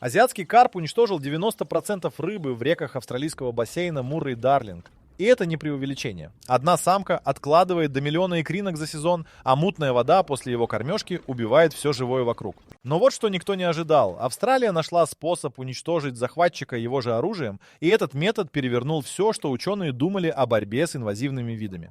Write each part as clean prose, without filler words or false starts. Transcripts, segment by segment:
Азиатский карп уничтожил 90% рыбы в реках австралийского бассейна Муррей-Дарлинг. И это не преувеличение. Одна самка откладывает до миллиона икринок за сезон, а мутная вода после его кормежки убивает все живое вокруг. Но вот что никто не ожидал. Австралия нашла способ уничтожить захватчика его же оружием, и этот метод перевернул все, что ученые думали о борьбе с инвазивными видами.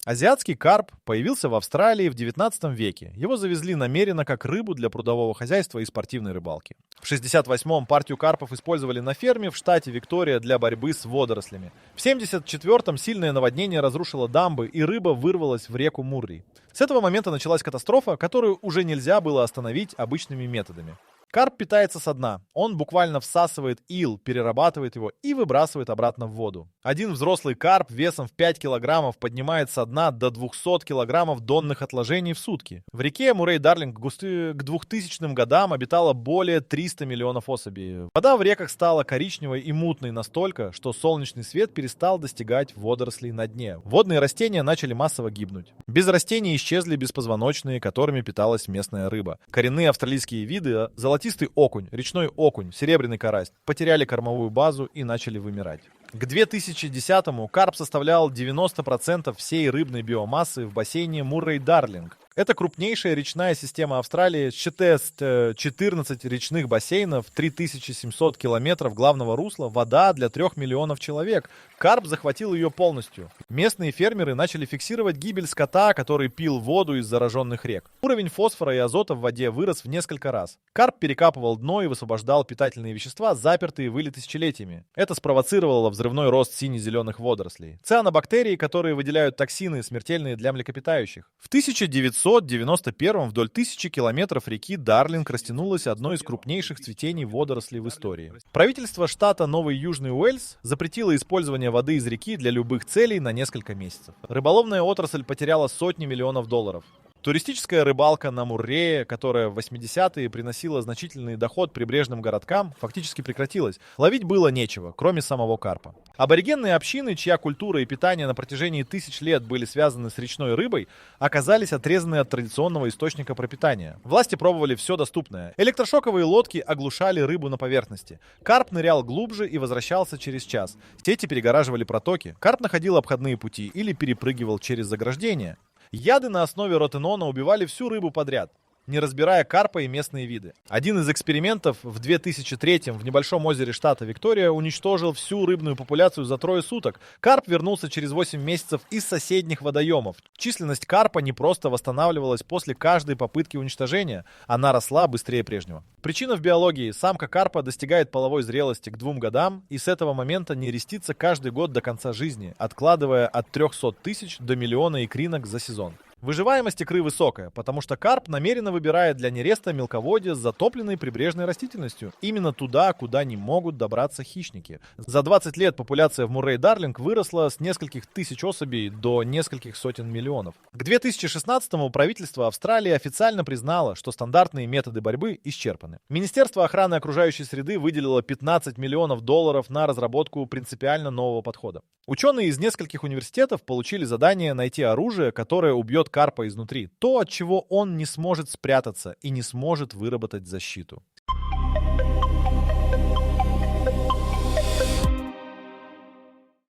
Азиатский карп появился в Австралии в 19 веке. Его завезли намеренно как рыбу для прудового хозяйства и спортивной рыбалки. В 68-м партию карпов использовали на ферме в штате Виктория для борьбы с водорослями. В 74-м сильное наводнение разрушило дамбы, и рыба вырвалась в реку Муррей. С этого момента началась катастрофа, которую уже нельзя было остановить обычными методами. Карп питается со дна. Он буквально всасывает ил, перерабатывает его и выбрасывает обратно в воду. Один взрослый карп весом в 5 килограммов поднимает со дна до 200 килограммов донных отложений в сутки. В реке Муррей-Дарлинг к 2000 годам обитало более 300 миллионов особей. Вода в реках стала коричневой и мутной настолько, что солнечный свет перестал достигать водорослей на дне. Водные растения начали массово гибнуть. Без растений исчезли беспозвоночные, которыми питалась местная рыба. Коренные австралийские виды, золотистый окунь, речной окунь, серебряный карась, потеряли кормовую базу и начали вымирать. К 2010-му карп составлял 90% всей рыбной биомассы в бассейне Муррей-Дарлинг. Это крупнейшая речная система Австралии, считая 14 речных бассейнов, 3700 километров главного русла, вода для 3 миллионов человек. Карп захватил ее полностью. Местные фермеры начали фиксировать гибель скота, который пил воду из зараженных рек. Уровень фосфора и азота в воде вырос в несколько раз. Карп перекапывал дно и высвобождал питательные вещества, запертые в иле тысячелетиями. Это спровоцировало взрывной рост сине-зеленых водорослей. Цианобактерии, которые выделяют токсины, смертельные для млекопитающих. В 1991 вдоль 1000 километров реки Дарлинг растянулось одно из крупнейших цветений водорослей в истории. Правительство штата Новый Южный Уэльс запретило использование воды из реки для любых целей на несколько месяцев. Рыболовная отрасль потеряла сотни миллионов долларов. Туристическая рыбалка на Муррее, которая в 80-е приносила значительный доход прибрежным городкам, фактически прекратилась. Ловить было нечего, кроме самого карпа. Аборигенные общины, чья культура и питание на протяжении тысяч лет были связаны с речной рыбой, оказались отрезаны от традиционного источника пропитания. Власти пробовали все доступное. Электрошоковые лодки оглушали рыбу на поверхности. Карп нырял глубже и возвращался через час. Сети перегораживали протоки. Карп находил обходные пути или перепрыгивал через заграждения. Яды на основе ротенона убивали всю рыбу подряд, не разбирая карпа и местные виды. Один из экспериментов в 2003-м в небольшом озере штата Виктория уничтожил всю рыбную популяцию за 3 суток. Карп вернулся через 8 месяцев из соседних водоемов. Численность карпа не просто восстанавливалась после каждой попытки уничтожения, она росла быстрее прежнего. Причина в биологии. Самка карпа достигает половой зрелости к 2 годам и с этого момента нерестится каждый год до конца жизни, откладывая от 300 тысяч до миллиона икринок за сезон. Выживаемость икры высокая, потому что карп намеренно выбирает для нереста мелководье с затопленной прибрежной растительностью. Именно туда, куда не могут добраться хищники. За 20 лет популяция в Муррей-Дарлинг выросла с нескольких тысяч особей до нескольких сотен миллионов. К 2016-му правительство Австралии официально признало, что стандартные методы борьбы исчерпаны. Министерство охраны окружающей среды выделило 15 миллионов долларов на разработку принципиально нового подхода. Ученые из нескольких университетов получили задание найти оружие, которое убьет карпа изнутри. То, от чего он не сможет спрятаться и не сможет выработать защиту.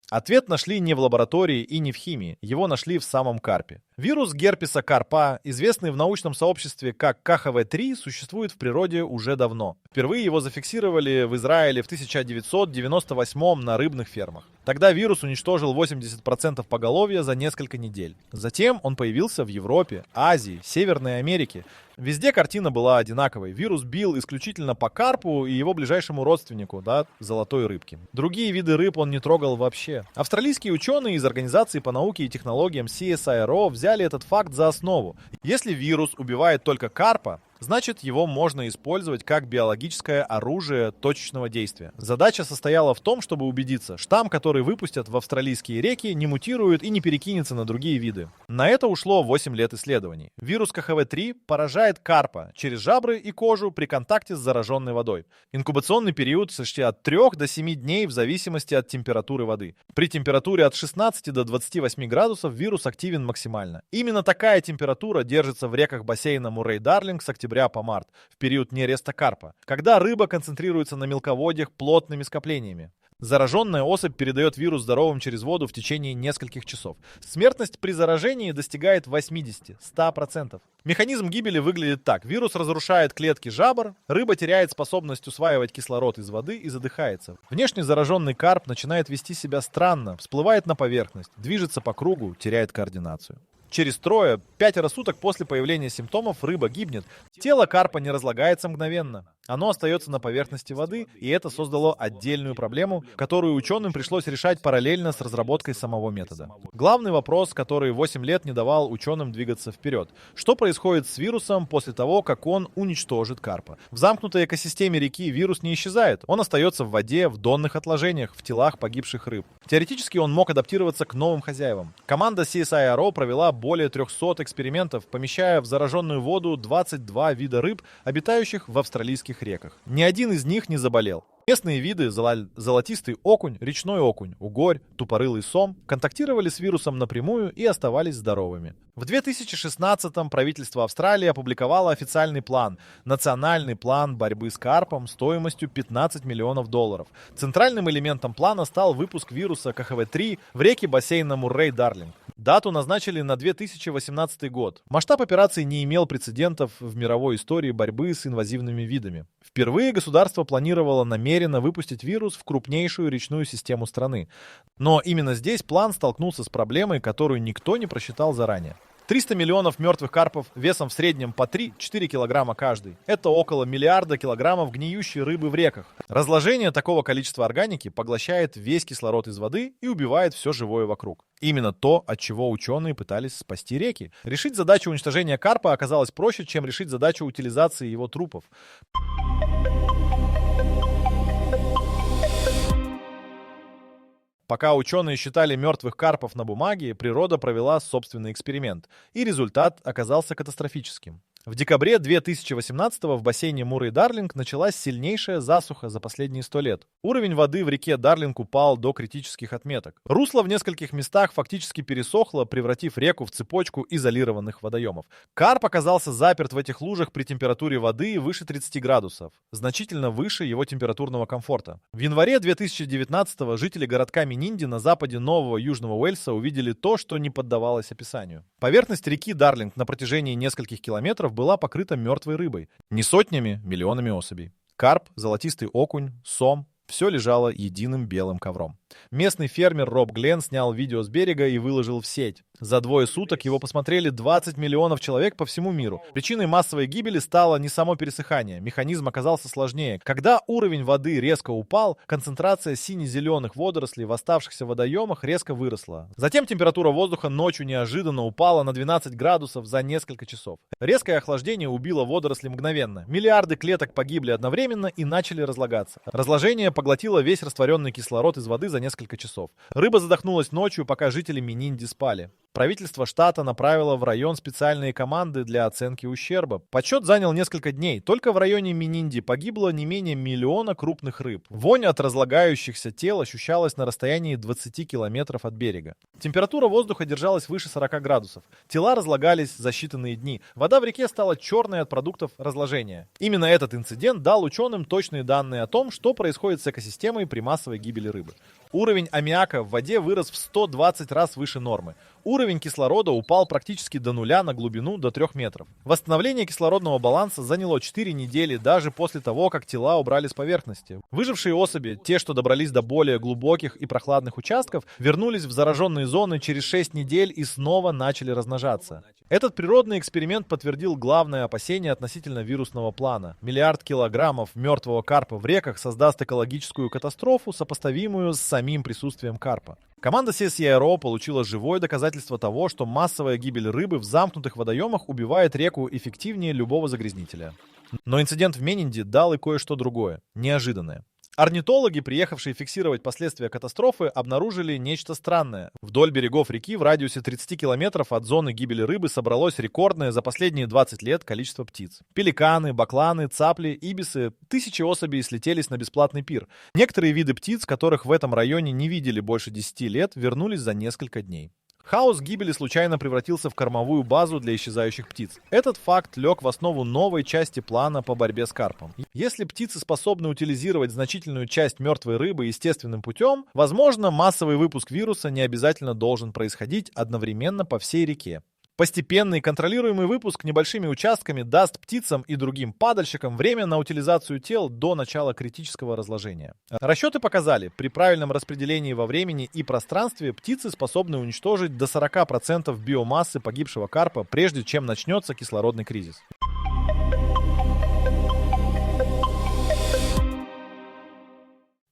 Ответ нашли не в лаборатории и не в химии. Его нашли в самом карпе. Вирус герпеса карпа, известный в научном сообществе как КХВ-3, существует в природе уже давно. Впервые его зафиксировали в Израиле в 1998 на рыбных фермах. Тогда вирус уничтожил 80% поголовья за несколько недель. Затем он появился в Европе, Азии, Северной Америке. Везде картина была одинаковой. Вирус бил исключительно по карпу и его ближайшему родственнику, золотой рыбке. Другие виды рыб он не трогал вообще. Австралийские ученые из Организации по науке и технологиям CSIRO взяли этот факт за основу. Если вирус убивает только карпа, Значит, его можно использовать как биологическое оружие точечного действия. Задача состояла в том, чтобы убедиться, штамм, который выпустят в австралийские реки, не мутирует и не перекинется на другие виды. На это ушло 8 лет исследований. Вирус КХВ-3 поражает карпа через жабры и кожу при контакте с зараженной водой. Инкубационный период почти от 3 до 7 дней в зависимости от температуры воды. При температуре от 16 до 28 градусов вирус активен максимально. Именно такая температура держится в реках бассейна Муррей-Дарлинг с октября по март, в период нереста карпа, когда рыба концентрируется на мелководьях плотными скоплениями. Зараженная особь передает вирус здоровым через воду в течение нескольких часов. Смертность при заражении достигает 80-100%. Механизм гибели выглядит так. Вирус разрушает клетки жабр, рыба теряет способность усваивать кислород из воды и задыхается. Внешне зараженный карп начинает вести себя странно, всплывает на поверхность, движется по кругу, теряет координацию. Через 3-5 суток после появления симптомов рыба гибнет. Тело карпа не разлагается мгновенно. Оно остается на поверхности воды, и это создало отдельную проблему, которую ученым пришлось решать параллельно с разработкой самого метода. Главный вопрос, который 8 лет не давал ученым двигаться вперед. Что происходит с вирусом после того, как он уничтожит карпа? В замкнутой экосистеме реки вирус не исчезает. Он остается в воде, в донных отложениях, в телах погибших рыб. Теоретически он мог адаптироваться к новым хозяевам. Команда CSIRO провела более 300 экспериментов, помещая в зараженную воду 22 вида рыб, обитающих в австралийских реках. Ни один из них не заболел. Местные виды золотистый окунь, речной окунь, угорь, тупорылый сом контактировали с вирусом напрямую и оставались здоровыми. В 2016-м правительство Австралии опубликовало официальный план – национальный план борьбы с карпом стоимостью $15 миллионов. Центральным элементом плана стал выпуск вируса КХВ-3 в реки бассейна Муррей-Дарлинг. Дату назначили на 2018 год. Масштаб операции не имел прецедентов в мировой истории борьбы с инвазивными видами. Впервые государство планировало намеренно выпустить вирус в крупнейшую речную систему страны. Но именно здесь план столкнулся с проблемой, которую никто не просчитал заранее. 300 миллионов мертвых карпов весом в среднем по 3-4 килограмма каждый. Это около миллиарда килограммов гниющей рыбы в реках. Разложение такого количества органики поглощает весь кислород из воды и убивает все живое вокруг. Именно то, от чего ученые пытались спасти реки. Решить задачу уничтожения карпа оказалось проще, чем решить задачу утилизации его трупов. Пока ученые считали мертвых карпов на бумаге, природа провела собственный эксперимент, и результат оказался катастрофическим. В декабре 2018-го в бассейне Муррей-Дарлинг началась сильнейшая засуха за последние 100 лет. Уровень воды в реке Дарлинг упал до критических отметок. Русло в нескольких местах фактически пересохло, превратив реку в цепочку изолированных водоемов. Карп оказался заперт в этих лужах при температуре воды выше 30 градусов, значительно выше его температурного комфорта. В январе 2019-го жители городка Менинди на западе Нового Южного Уэльса увидели то, что не поддавалось описанию. Поверхность реки Дарлинг на протяжении нескольких километров была покрыта мертвой рыбой. Не сотнями, миллионами особей. Карп, золотистый окунь, сом — все лежало единым белым ковром. Местный фермер Роб Гленн снял видео с берега и выложил в сеть. За 2 суток его посмотрели 20 миллионов человек по всему миру. Причиной массовой гибели стало не само пересыхание. Механизм оказался сложнее. Когда уровень воды резко упал, концентрация сине-зеленых водорослей в оставшихся водоемах резко выросла. Затем температура воздуха ночью неожиданно упала на 12 градусов за несколько часов. Резкое охлаждение убило водоросли мгновенно. Миллиарды клеток погибли одновременно и начали разлагаться. Разложение поглотило весь растворенный кислород из воды за несколько часов. Рыба задохнулась ночью, пока жители Менинди спали. Правительство штата направило в район специальные команды для оценки ущерба. Подсчет занял несколько дней. Только в районе Менинди погибло не менее 1 миллиона крупных рыб. Вонь от разлагающихся тел ощущалась на расстоянии 20 километров от берега. Температура воздуха держалась выше 40 градусов. Тела разлагались за считанные дни. Вода в реке стала черной от продуктов разложения. Именно этот инцидент дал ученым точные данные о том, что происходит с экосистемой при массовой гибели рыбы. Уровень аммиака в воде вырос в 120 раз выше нормы. Уровень кислорода упал практически до нуля на глубину до 3 метров. Восстановление кислородного баланса заняло 4 недели даже после того, как тела убрали с поверхности. Выжившие особи, те, что добрались до более глубоких и прохладных участков, вернулись в зараженные зоны через 6 недель и снова начали размножаться. Этот природный эксперимент подтвердил главное опасение относительно вирусного плана. 1 миллиард килограммов мертвого карпа в реках создаст экологическую катастрофу, сопоставимую с самим присутствием карпа. Команда CSIRO получила живое доказательство того, что массовая гибель рыбы в замкнутых водоемах убивает реку эффективнее любого загрязнителя. Но инцидент в Менинде дал и кое-что другое, неожиданное. Орнитологи, приехавшие фиксировать последствия катастрофы, обнаружили нечто странное. Вдоль берегов реки в радиусе 30 километров от зоны гибели рыбы собралось рекордное за последние 20 лет количество птиц. Пеликаны, бакланы, цапли, ибисы, тысячи особей слетелись на бесплатный пир. Некоторые виды птиц, которых в этом районе не видели больше 10 лет, вернулись за несколько дней. Хаос гибели случайно превратился в кормовую базу для исчезающих птиц. Этот факт лег в основу новой части плана по борьбе с карпом. Если птицы способны утилизировать значительную часть мертвой рыбы естественным путем, возможно, массовый выпуск вируса не обязательно должен происходить одновременно по всей реке. Постепенный контролируемый выпуск небольшими участками даст птицам и другим падальщикам время на утилизацию тел до начала критического разложения. Расчеты показали, при правильном распределении во времени и пространстве птицы способны уничтожить до 40% биомассы погибшего карпа, прежде чем начнется кислородный кризис.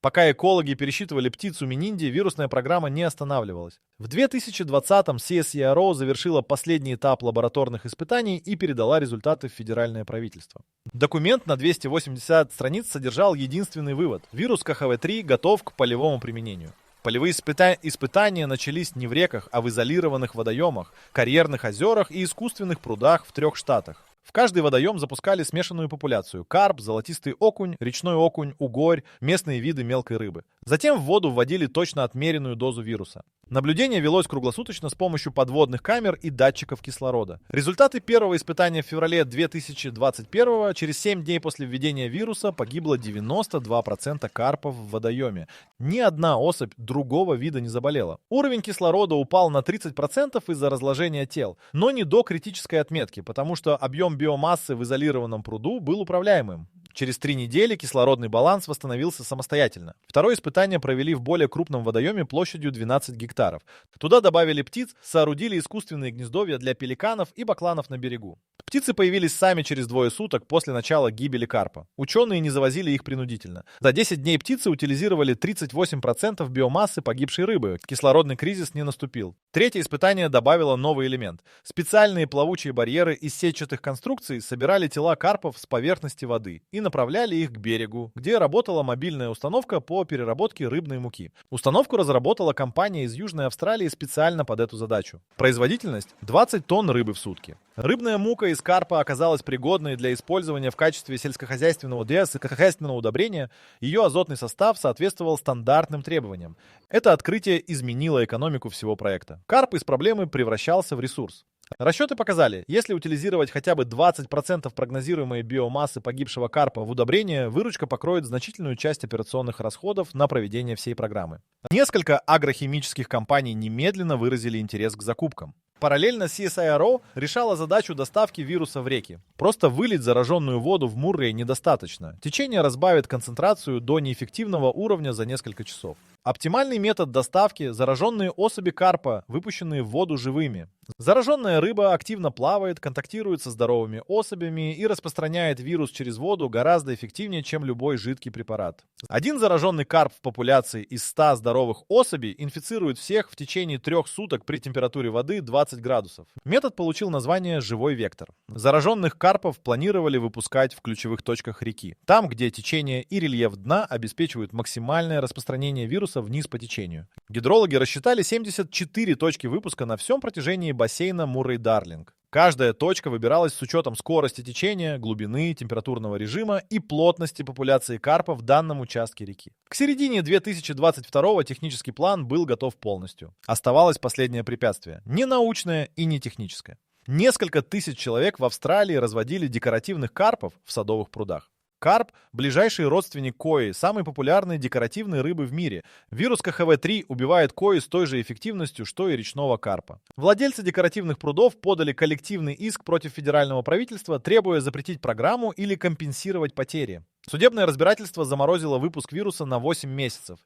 Пока экологи пересчитывали птицу Менинди, вирусная программа не останавливалась. В 2020-м CSIRO завершила последний этап лабораторных испытаний и передала результаты в федеральное правительство. Документ на 280 страниц содержал единственный вывод. Вирус КХВ-3 готов к полевому применению. Полевые испытания начались не в реках, а в изолированных водоемах, карьерных озерах и искусственных прудах в 3 штатах. В каждый водоем запускали смешанную популяцию – карп, золотистый окунь, речной окунь, угорь, местные виды мелкой рыбы. Затем в воду вводили точно отмеренную дозу вируса. Наблюдение велось круглосуточно с помощью подводных камер и датчиков кислорода. Результаты первого испытания в феврале 2021 через 7 дней после введения вируса погибло 92% карпов в водоеме. Ни одна особь другого вида не заболела. Уровень кислорода упал на 30% из-за разложения тел, но не до критической отметки, потому что объем биомассы в изолированном пруду был управляемым. Через 3 недели кислородный баланс восстановился самостоятельно. Второе испытание провели в более крупном водоеме площадью 12 гектаров. Туда добавили птиц, соорудили искусственные гнездовья для пеликанов и бакланов на берегу. Птицы появились сами через 2 суток после начала гибели карпа. Ученые не завозили их принудительно. За 10 дней птицы утилизировали 38% биомассы погибшей рыбы. Кислородный кризис не наступил. Третье испытание добавило новый элемент. Специальные плавучие барьеры из сетчатых конструкций собирали тела карпов с поверхности воды и направляли их к берегу, где работала мобильная установка по переработке рыбной муки. Установку разработала компания из Южной Австралии специально под эту задачу. Производительность – 20 тонн рыбы в сутки. Рыбная мука из карпа оказалась пригодной для использования в качестве сельскохозяйственного удобрения. Ее азотный состав соответствовал стандартным требованиям. Это открытие изменило экономику всего проекта. Карп из проблемы превращался в ресурс. Расчеты показали, если утилизировать хотя бы 20% прогнозируемой биомассы погибшего карпа в удобрение, выручка покроет значительную часть операционных расходов на проведение всей программы. Несколько агрохимических компаний немедленно выразили интерес к закупкам. Параллельно CSIRO решала задачу доставки вируса в реки. Просто вылить зараженную воду в Муррей недостаточно. Течение разбавит концентрацию до неэффективного уровня за несколько часов. Оптимальный метод доставки – зараженные особи карпа, выпущенные в воду живыми. Зараженная рыба активно плавает, контактирует со здоровыми особями и распространяет вирус через воду гораздо эффективнее, чем любой жидкий препарат. Один зараженный карп в популяции из 100 здоровых особей инфицирует всех в течение 3 суток при температуре воды 20 градусов. Метод получил название «живой вектор». Зараженных карпов планировали выпускать в ключевых точках реки, там, где течение и рельеф дна обеспечивают максимальное распространение вируса вниз по течению. Гидрологи рассчитали 74 точки выпуска на всем протяжении бассейна Муррей-Дарлинг. Каждая точка выбиралась с учетом скорости течения, глубины, температурного режима и плотности популяции карпа в данном участке реки. К середине 2022 технический план был готов полностью. Оставалось последнее препятствие – не научное и не техническое. Несколько тысяч человек в Австралии разводили декоративных карпов в садовых прудах. Карп – ближайший родственник кои, самой популярной декоративной рыбы в мире. Вирус КХВ-3 убивает кои с той же эффективностью, что и речного карпа. Владельцы декоративных прудов подали коллективный иск против федерального правительства, требуя запретить программу или компенсировать потери. Судебное разбирательство заморозило выпуск вируса на 8 месяцев.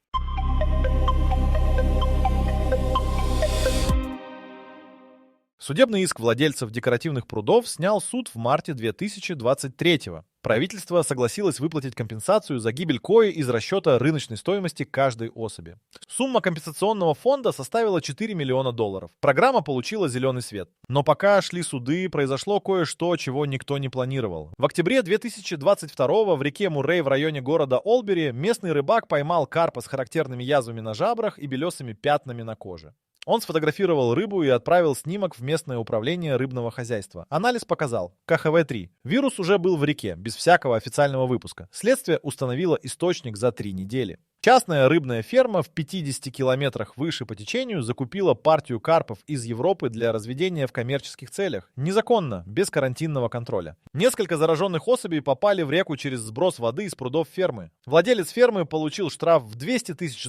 Судебный иск владельцев декоративных прудов снял суд в марте 2023-го. Правительство согласилось выплатить компенсацию за гибель кои из расчета рыночной стоимости каждой особи. Сумма компенсационного фонда составила $4 миллиона. Программа получила зеленый свет. Но пока шли суды, произошло кое-что, чего никто не планировал. В октябре 2022 в реке Муррей в районе города Олбери местный рыбак поймал карпа с характерными язвами на жабрах и белесыми пятнами на коже. Он сфотографировал рыбу и отправил снимок в местное управление рыбного хозяйства. Анализ показал КХВ-3. Вирус уже был в реке, без всякого официального выпуска. Следствие установило источник за 3 недели. Частная рыбная ферма в 50 километрах выше по течению закупила партию карпов из Европы для разведения в коммерческих целях. Незаконно, без карантинного контроля. Несколько зараженных особей попали в реку через сброс воды из прудов фермы. Владелец фермы получил штраф в $200 тысяч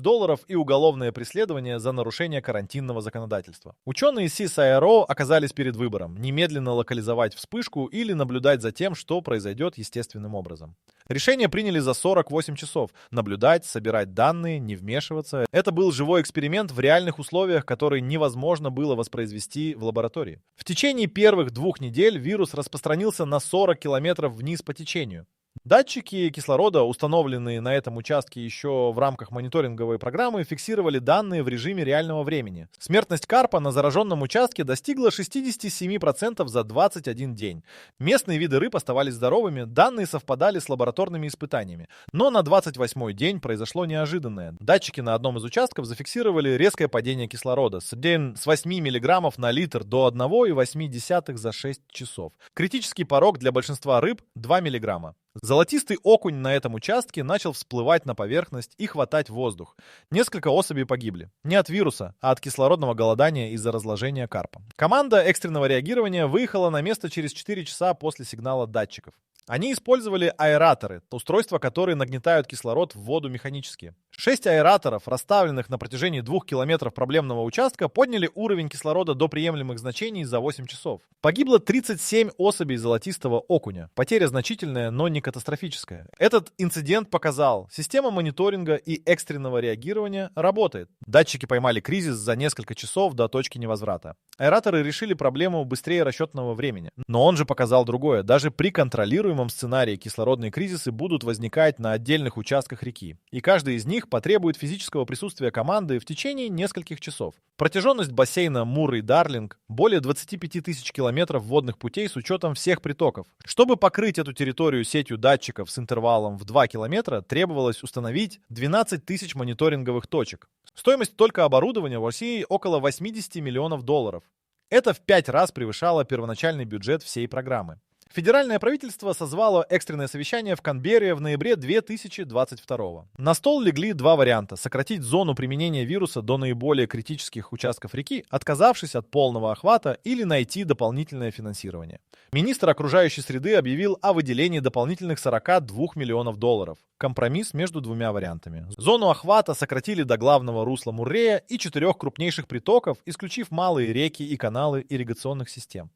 и уголовное преследование за нарушение карантинного законодательства. Ученые CSIRO оказались перед выбором: немедленно локализовать вспышку или наблюдать за тем, что произойдет естественным образом. Решение приняли за 48 часов. Наблюдать, собирать данные, не вмешиваться. Это был живой эксперимент в реальных условиях, который невозможно было воспроизвести в лаборатории. В течение первых 2 недель вирус распространился на 40 километров вниз по течению. Датчики кислорода, установленные на этом участке еще в рамках мониторинговой программы, фиксировали данные в режиме реального времени. Смертность карпа на зараженном участке достигла 67% за 21 день. Местные виды рыб оставались здоровыми, данные совпадали с лабораторными испытаниями. Но на 28-й день произошло неожиданное. Датчики на одном из участков зафиксировали резкое падение кислорода с 8 мг на литр до 1,8 за 6 часов. Критический порог для большинства рыб – 2 мг. Золотистый окунь на этом участке начал всплывать на поверхность и хватать воздух. Несколько особей погибли. Не от вируса, а от кислородного голодания из-за разложения карпа. Команда экстренного реагирования выехала на место через 4 часа после сигнала датчиков. Они использовали аэраторы, устройства, которые нагнетают кислород в воду механически. 6 аэраторов, расставленных на протяжении 2 километров проблемного участка, подняли уровень кислорода до приемлемых значений за 8 часов. Погибло 37 особей золотистого окуня. Потеря значительная, но не катастрофическая. Этот инцидент показал: система мониторинга и экстренного реагирования работает. Датчики поймали кризис за несколько часов до точки невозврата. Аэраторы решили проблему быстрее расчетного времени. Но он же показал другое. Даже при контролируемом сценарии кислородные кризисы будут возникать на отдельных участках реки. И каждый из них потребует физического присутствия команды в течение нескольких часов. Протяженность бассейна Муррей-Дарлинг более 25 тысяч километров водных путей с учетом всех притоков. Чтобы покрыть эту территорию сетью датчиков с интервалом в 2 километра, требовалось установить 12 тысяч мониторинговых точек. Стоимость только оборудования в России около $80 миллионов. Это в 5 раз превышало первоначальный бюджет всей программы. Федеральное правительство созвало экстренное совещание в Канберре в ноябре 2022. На стол легли 2 варианта: сократить зону применения вируса до наиболее критических участков реки, отказавшись от полного охвата, или найти дополнительное финансирование. Министр окружающей среды объявил о выделении дополнительных $42 миллионов. Компромисс между 2 вариантами. Зону охвата сократили до главного русла Муррея и 4 крупнейших притоков, исключив малые реки и каналы ирригационных систем.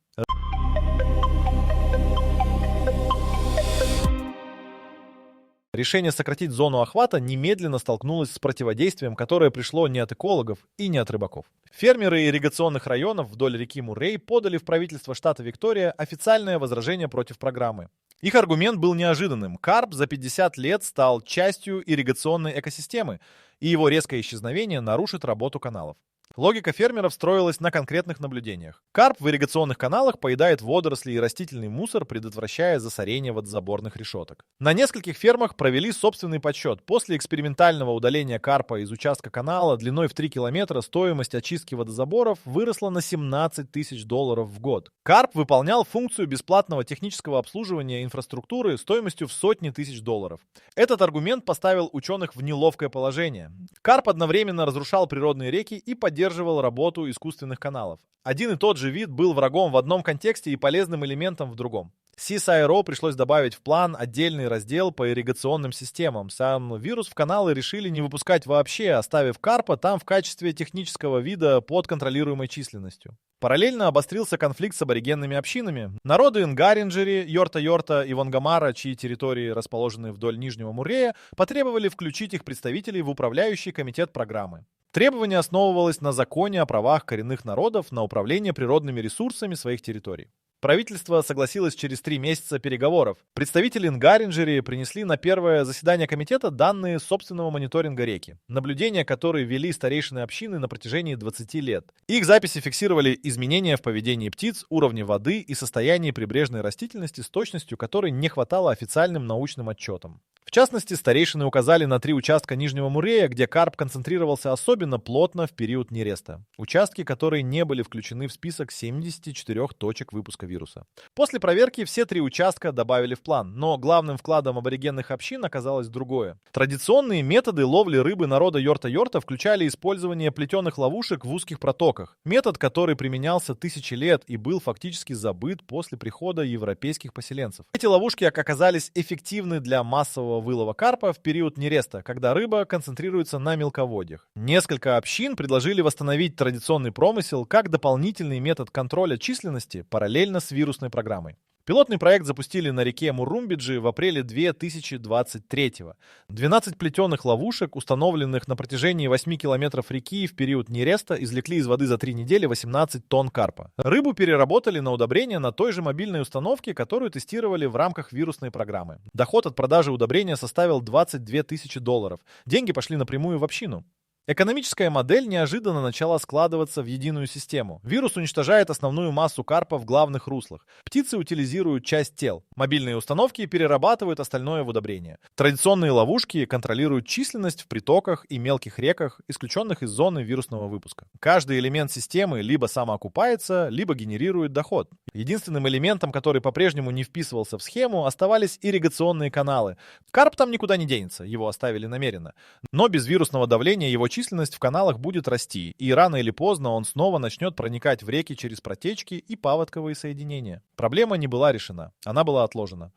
Решение сократить зону охвата немедленно столкнулось с противодействием, которое пришло не от экологов и не от рыбаков. Фермеры ирригационных районов вдоль реки Муррей подали в правительство штата Виктория официальное возражение против программы. Их аргумент был неожиданным. Карп за 50 лет стал частью ирригационной экосистемы, и его резкое исчезновение нарушит работу каналов. Логика фермеров строилась на конкретных наблюдениях. Карп в ирригационных каналах поедает водоросли и растительный мусор, предотвращая засорение водозаборных решеток. На нескольких фермах провели собственный подсчет. После экспериментального удаления карпа из участка канала длиной в 3 километра стоимость очистки водозаборов выросла на $17 тысяч в год. Карп выполнял функцию бесплатного технического обслуживания инфраструктуры стоимостью в сотни тысяч долларов. Этот аргумент поставил ученых в неловкое положение. Карп одновременно разрушал природные реки и поддерживал работу искусственных каналов. Один и тот же вид был врагом в одном контексте и полезным элементом в другом. CSIRO пришлось добавить в план отдельный раздел по ирригационным системам. Сам вирус в каналы решили не выпускать вообще, оставив карпа там в качестве технического вида под контролируемой численностью. Параллельно обострился конфликт с аборигенными общинами. Народы Нгаринджери, Йорта-Йорта и Вонгамара, чьи территории расположены вдоль Нижнего Муррея, потребовали включить их представителей в управляющий комитет программы. Требование основывалось на законе о правах коренных народов на управление природными ресурсами своих территорий. Правительство согласилось через 3 месяца переговоров. Представители Нгаринджери принесли на первое заседание комитета данные собственного мониторинга реки, наблюдения, которые вели старейшины общины на протяжении 20 лет. Их записи фиксировали изменения в поведении птиц, уровне воды и состоянии прибрежной растительности с точностью, которой не хватало официальным научным отчетам. В частности, старейшины указали на 3 участка Нижнего Муррея, где карп концентрировался особенно плотно в период нереста. Участки, которые не были включены в список 74 точек выпуска вируса. После проверки все 3 участка добавили в план, но главным вкладом аборигенных общин оказалось другое. Традиционные методы ловли рыбы народа Йорта-Йорта включали использование плетеных ловушек в узких протоках. Метод, который применялся тысячи лет и был фактически забыт после прихода европейских поселенцев. Эти ловушки оказались эффективны для массового вылова карпа в период нереста, когда рыба концентрируется на мелководьях. Несколько общин предложили восстановить традиционный промысел как дополнительный метод контроля численности параллельно с вирусной программой. Пилотный проект запустили на реке Муррумбиджи в апреле 2023-го. 12 плетеных ловушек, установленных на протяжении 8 километров реки в период нереста, извлекли из воды за 3 недели 18 тонн карпа. Рыбу переработали на удобрение на той же мобильной установке, которую тестировали в рамках вирусной программы. Доход от продажи удобрения составил $22 тысячи. Деньги пошли напрямую в общину. Экономическая модель неожиданно начала складываться в единую систему. Вирус уничтожает основную массу карпа в главных руслах. Птицы утилизируют часть тел. Мобильные установки перерабатывают остальное в удобрение. Традиционные ловушки контролируют численность в притоках и мелких реках, исключенных из зоны вирусного выпуска. Каждый элемент системы либо самоокупается, либо генерирует доход. Единственным элементом, который по-прежнему не вписывался в схему, оставались ирригационные каналы. Карп там никуда не денется, его оставили намеренно. Но без вирусного давления его численность в каналах будет расти, и рано или поздно он снова начнет проникать в реки через протечки и паводковые соединения. Проблема не была решена, она была отложена.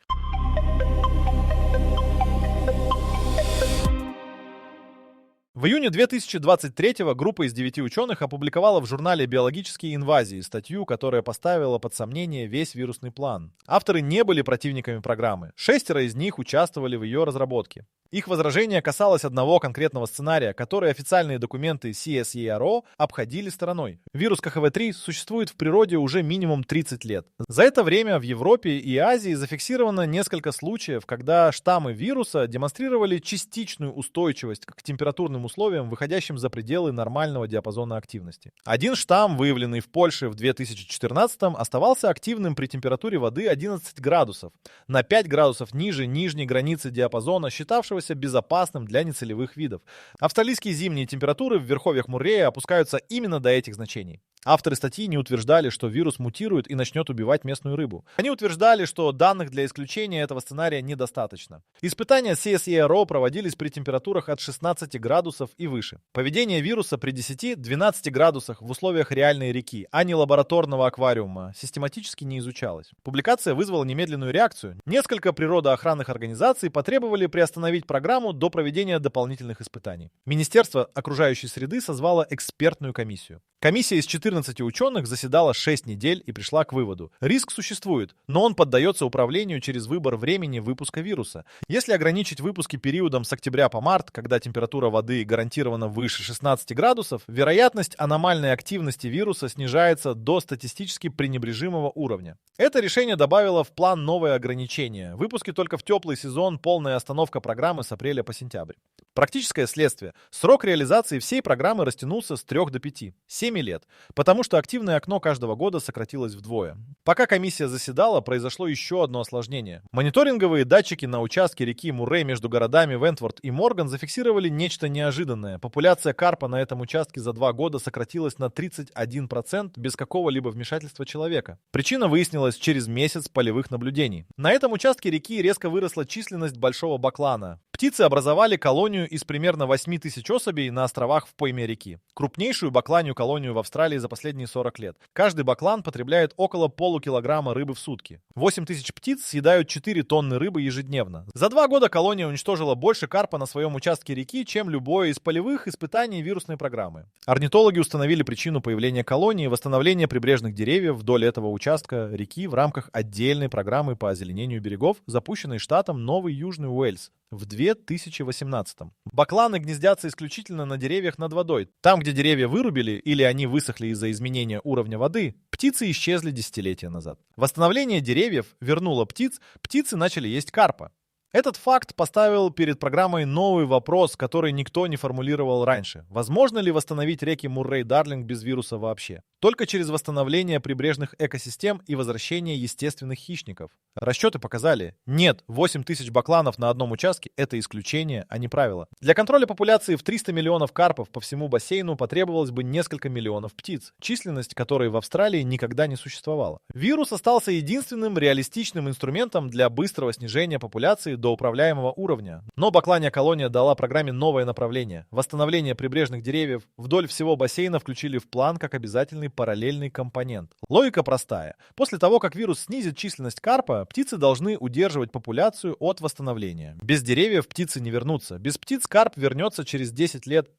В июне 2023-го группа из 9 ученых опубликовала в журнале «Биологические инвазии» статью, которая поставила под сомнение весь вирусный план. Авторы не были противниками программы. 6 из них участвовали в ее разработке. Их возражение касалось одного конкретного сценария, который официальные документы CSIRO обходили стороной. Вирус КХВ-3 существует в природе уже минимум 30 лет. За это время в Европе и Азии зафиксировано несколько случаев, когда штаммы вируса демонстрировали частичную устойчивость к температурным условиям, выходящим за пределы нормального диапазона активности. Один штамм, выявленный в Польше в 2014-м, оставался активным при температуре воды 11 градусов, на 5 градусов ниже нижней границы диапазона, считавшегося безопасным для нецелевых видов. Австралийские зимние температуры в верховьях Муррея опускаются именно до этих значений. Авторы статьи не утверждали, что вирус мутирует и начнет убивать местную рыбу. Они утверждали, что данных для исключения этого сценария недостаточно. Испытания CSIRO проводились при температурах от 16 градусов и выше. Поведение вируса при 10-12 градусах в условиях реальной реки, а не лабораторного аквариума, систематически не изучалось. Публикация вызвала немедленную реакцию. Несколько природоохранных организаций потребовали приостановить программу до проведения дополнительных испытаний. Министерство окружающей среды созвало экспертную комиссию. Комиссия из 14 ученых заседала 6 недель и пришла к выводу: риск существует, но он поддается управлению через выбор времени выпуска вируса. Если ограничить выпуски периодом с октября по март, когда температура воды гарантированно выше 16 градусов, вероятность аномальной активности вируса снижается до статистически пренебрежимого уровня. Это решение добавило в план новое ограничение: выпуски только в теплый сезон, полная остановка программы с апреля по сентябрь. Практическое следствие: срок реализации всей программы растянулся с 3 до 5, 7 лет, потому что активное окно каждого года сократилось вдвое. Пока комиссия заседала, произошло еще одно осложнение. Мониторинговые датчики на участке реки Муррей между городами Вентворт и Морган зафиксировали нечто неожиданное. Популяция карпа на этом участке за 2 года сократилась на 31% без какого-либо вмешательства человека. Причина выяснилась через месяц полевых наблюдений. На этом участке реки резко выросла численность большого баклана. Птицы образовали колонию из примерно 8 тысяч особей на островах в пойме реки. Крупнейшую бакланью колонию в Австралии за последние 40 лет. Каждый баклан потребляет около полукилограмма рыбы в сутки. 8 тысяч птиц съедают 4 тонны рыбы ежедневно. За 2 года колония уничтожила больше карпа на своем участке реки, чем любое из полевых испытаний вирусной программы. Орнитологи установили причину появления колонии — восстановление прибрежных деревьев вдоль этого участка реки в рамках отдельной программы по озеленению берегов, запущенной штатом Новый Южный Уэльс. в 2018. Бакланы гнездятся исключительно на деревьях над водой. Там, где деревья вырубили или они высохли из-за изменения уровня воды, птицы исчезли десятилетия назад. Восстановление деревьев вернуло птиц, птицы начали есть карпа. Этот факт поставил перед программой новый вопрос, который никто не формулировал раньше. Возможно ли восстановить реки Муррей-Дарлинг без вируса вообще? Только через восстановление прибрежных экосистем и возвращение естественных хищников. Расчеты показали, нет, 8 тысяч бакланов на одном участке – это исключение, а не правило. Для контроля популяции в 300 миллионов карпов по всему бассейну потребовалось бы несколько миллионов птиц, численность которой в Австралии никогда не существовала. Вирус остался единственным реалистичным инструментом для быстрого снижения популяции до управляемого уровня. Но бакланья колония дала программе новое направление. Восстановление прибрежных деревьев вдоль всего бассейна включили в план как обязательный параллельный компонент. Логика простая. После того, как вирус снизит численность карпа, птицы должны удерживать популяцию от восстановления. Без деревьев птицы не вернутся. Без птиц карп вернется через 10 лет.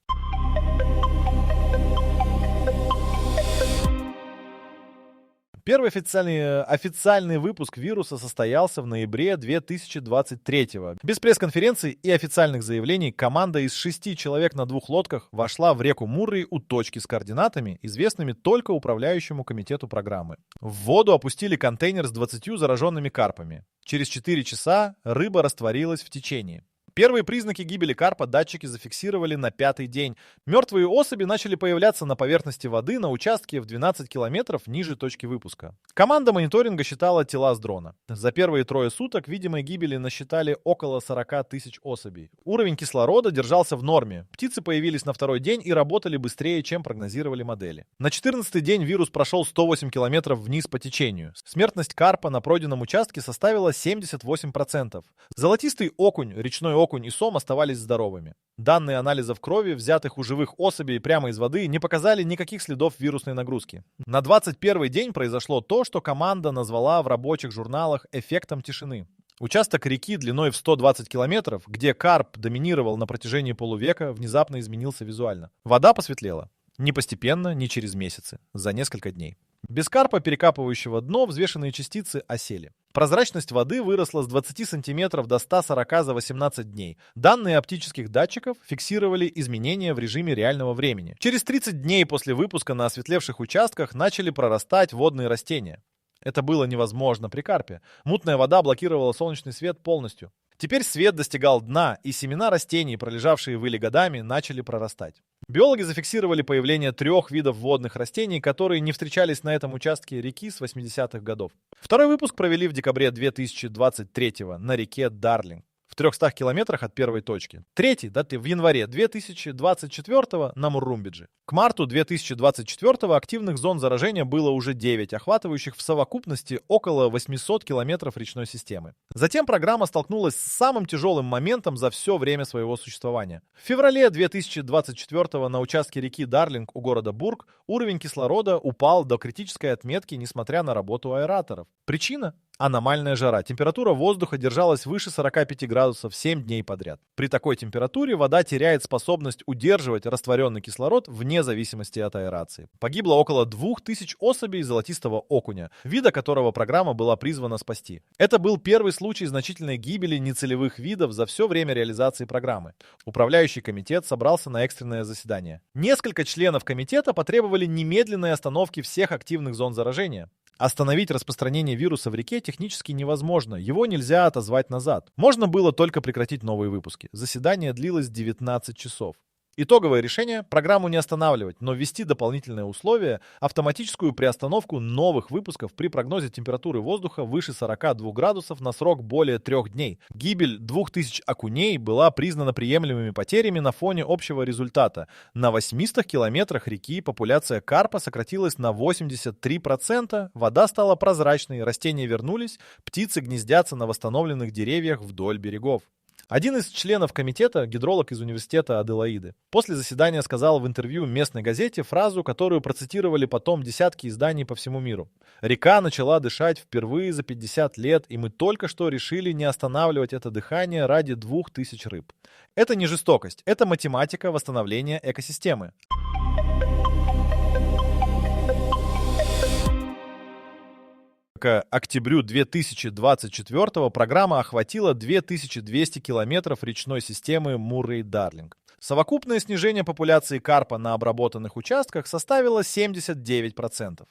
Первый официальный выпуск вируса состоялся в ноябре 2023-го. Без пресс-конференций и официальных заявлений команда из 6 человек на 2 лодках вошла в реку Муррей у точки с координатами, известными только управляющему комитету программы. В воду опустили контейнер с 20 зараженными карпами. Через 4 часа рыба растворилась в течении. Первые признаки гибели карпа датчики зафиксировали на 5-й день. Мертвые особи начали появляться на поверхности воды на участке в 12 километров ниже точки выпуска. Команда мониторинга считала тела с дрона. За первые 3 суток видимой гибели насчитали около 40 тысяч особей. Уровень кислорода держался в норме. Птицы появились на 2-й день и работали быстрее, чем прогнозировали модели. На 14-й день вирус прошел 108 километров вниз по течению. Смертность карпа на пройденном участке составила 78%. Золотистый окунь, речной окунь и сом оставались здоровыми. Данные анализов крови, взятых у живых особей прямо из воды, не показали никаких следов вирусной нагрузки. На 21-й день произошло то, что команда назвала в рабочих журналах эффектом тишины. Участок реки длиной в 120 километров, где карп доминировал на протяжении полувека, внезапно изменился визуально. Вода посветлела. Не постепенно, не через месяцы, за несколько дней. Без карпа, перекапывающего дно, взвешенные частицы осели. Прозрачность воды выросла с 20 см до 140 за 18 дней. Данные оптических датчиков фиксировали изменения в режиме реального времени. Через 30 дней после выпуска на осветлевших участках начали прорастать водные растения. Это было невозможно при карпе. Мутная вода блокировала солнечный свет полностью. Теперь свет достигал дна, и семена растений, пролежавшие в иле годами, начали прорастать. Биологи зафиксировали появление 3 видов водных растений, которые не встречались на этом участке реки с 80-х годов. Второй выпуск провели в декабре 2023 на реке Дарлинг, в 300 километрах от первой точки. Третий в январе 2024 на Муррумбидже. К марту 2024 активных зон заражения было уже 9, охватывающих в совокупности около 800 километров речной системы. Затем программа столкнулась с самым тяжелым моментом за все время своего существования. В феврале 2024 на участке реки Дарлинг у города Бург уровень кислорода упал до критической отметки, несмотря на работу аэраторов. Причина? Аномальная жара. Температура воздуха держалась выше 45 градусов 7 дней подряд. При такой температуре вода теряет способность удерживать растворенный кислород вне зависимости от аэрации. Погибло около 2000 особей золотистого окуня, вида которого программа была призвана спасти. Это был первый случай значительной гибели нецелевых видов за все время реализации программы. Управляющий комитет собрался на экстренное заседание. Несколько членов комитета потребовали немедленной остановки всех активных зон заражения. Остановить распространение вируса в реке технически невозможно, его нельзя отозвать назад. Можно было только прекратить новые выпуски. Заседание длилось 19 часов. Итоговое решение – программу не останавливать, но ввести дополнительное условие – автоматическую приостановку новых выпусков при прогнозе температуры воздуха выше 42 градусов на срок более 3 дней. Гибель 2000 окуней была признана приемлемыми потерями на фоне общего результата. На 800 километрах реки популяция карпа сократилась на 83%, вода стала прозрачной, растения вернулись, птицы гнездятся на восстановленных деревьях вдоль берегов. Один из членов комитета, гидролог из университета Аделаиды, после заседания сказал в интервью местной газете фразу, которую процитировали потом десятки изданий по всему миру. «Река начала дышать впервые за 50 лет, и мы только что решили не останавливать это дыхание ради 2000 рыб». Это не жестокость, это математика восстановления экосистемы. К октябрю 2024 программа охватила 2200 километров речной системы Муррей-Дарлинг. Совокупное снижение популяции карпа на обработанных участках составило 79%.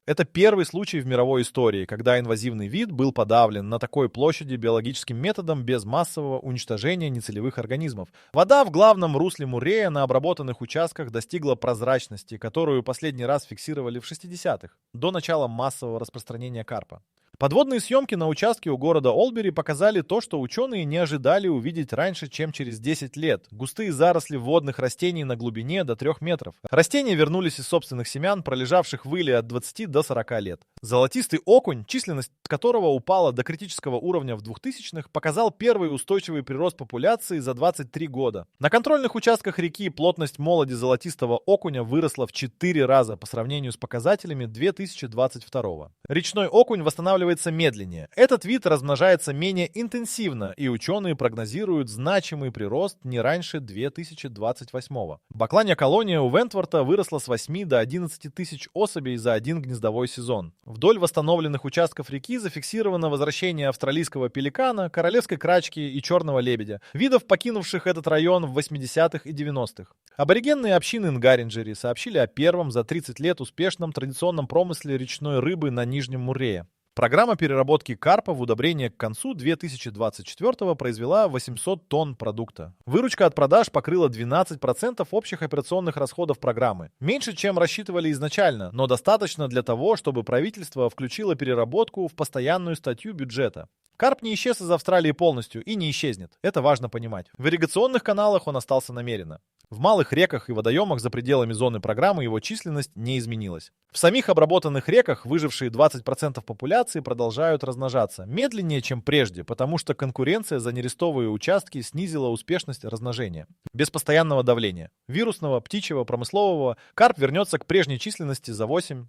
Это первый случай в мировой истории, когда инвазивный вид был подавлен на такой площади биологическим методом без массового уничтожения нецелевых организмов. Вода в главном русле Муррея на обработанных участках достигла прозрачности, которую последний раз фиксировали в 60-х, до начала массового распространения карпа. Подводные съемки на участке у города Олбери показали то, что ученые не ожидали увидеть раньше, чем через 10 лет. Густые заросли водных растений на глубине до 3 метров. Растения вернулись из собственных семян, пролежавших в иле от 20 до 40 лет. Золотистый окунь, численность которого упала до критического уровня в 2000-х, показал первый устойчивый прирост популяции за 23 года. На контрольных участках реки плотность молоди золотистого окуня выросла в 4 раза по сравнению с показателями 2022. Речной окунь восстанавливается медленнее. Этот вид размножается менее интенсивно, и ученые прогнозируют значимый прирост не раньше 2028. Бакланья колония у Вентворта выросла с 8 до 11 тысяч особей за один гнездовой сезон. Вдоль восстановленных участков реки зафиксировано возвращение австралийского пеликана, королевской крачки и черного лебедя, видов, покинувших этот район в 80-х и 90-х. Аборигенные общины Нгаринджери сообщили о первом за 30 лет успешном традиционном промысле речной рыбы на Нижнем Муррее. Программа переработки карпа в удобрение к концу 2024 произвела 800 тонн продукта. Выручка от продаж покрыла 12% общих операционных расходов программы. Меньше, чем рассчитывали изначально, но достаточно для того, чтобы правительство включило переработку в постоянную статью бюджета. Карп не исчез из Австралии полностью и не исчезнет. Это важно понимать. В ирригационных каналах он остался намеренно. В малых реках и водоемах за пределами зоны программы его численность не изменилась. В самих обработанных реках выжившие 20% популяции продолжают размножаться медленнее, чем прежде, потому что конкуренция за нерестовые участки снизила успешность размножения. Без постоянного давления вирусного, птичьего, промыслового карп вернется к прежней численности за 8-12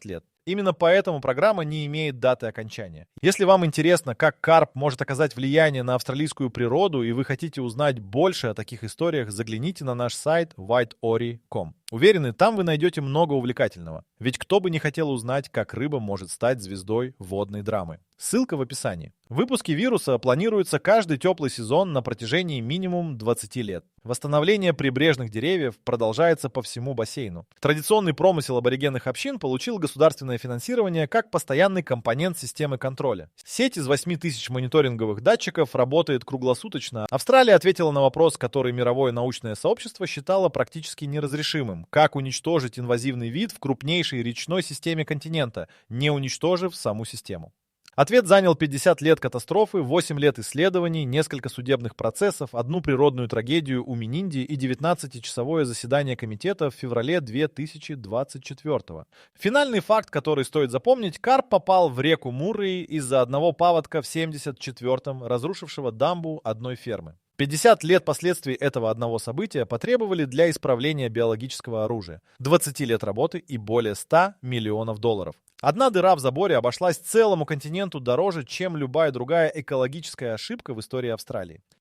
лет. Именно поэтому программа не имеет даты окончания. Если вам интересно, как карп может оказать влияние на австралийскую природу, и вы хотите узнать больше о таких историях, загляните на наш сайт whiteori.com. Уверены, там вы найдете много увлекательного. Ведь кто бы не хотел узнать, как рыба может стать звездой водной драмы. Ссылка в описании. Выпуски вируса планируются каждый теплый сезон на протяжении минимум 20 лет. Восстановление прибрежных деревьев продолжается по всему бассейну. Традиционный промысел аборигенных общин получил государственное финансирование как постоянный компонент системы контроля. Сеть из 8 тысяч мониторинговых датчиков работает круглосуточно. Австралия ответила на вопрос, который мировое научное сообщество считало практически неразрешимым. Как уничтожить инвазивный вид в крупнейшей речной системе континента, не уничтожив саму систему? Ответ занял 50 лет катастрофы, 8 лет исследований, несколько судебных процессов, одну природную трагедию у Мининди и 19-часовое заседание комитета в феврале 2024. Финальный факт, который стоит запомнить: карп попал в реку Муррей из-за одного паводка в 74-м, разрушившего дамбу одной фермы. 50 лет последствий этого одного события потребовали для исправления биологического оружия, 20 лет работы и более 100 миллионов долларов. Одна дыра в заборе обошлась целому континенту дороже, чем любая другая экологическая ошибка в истории Австралии.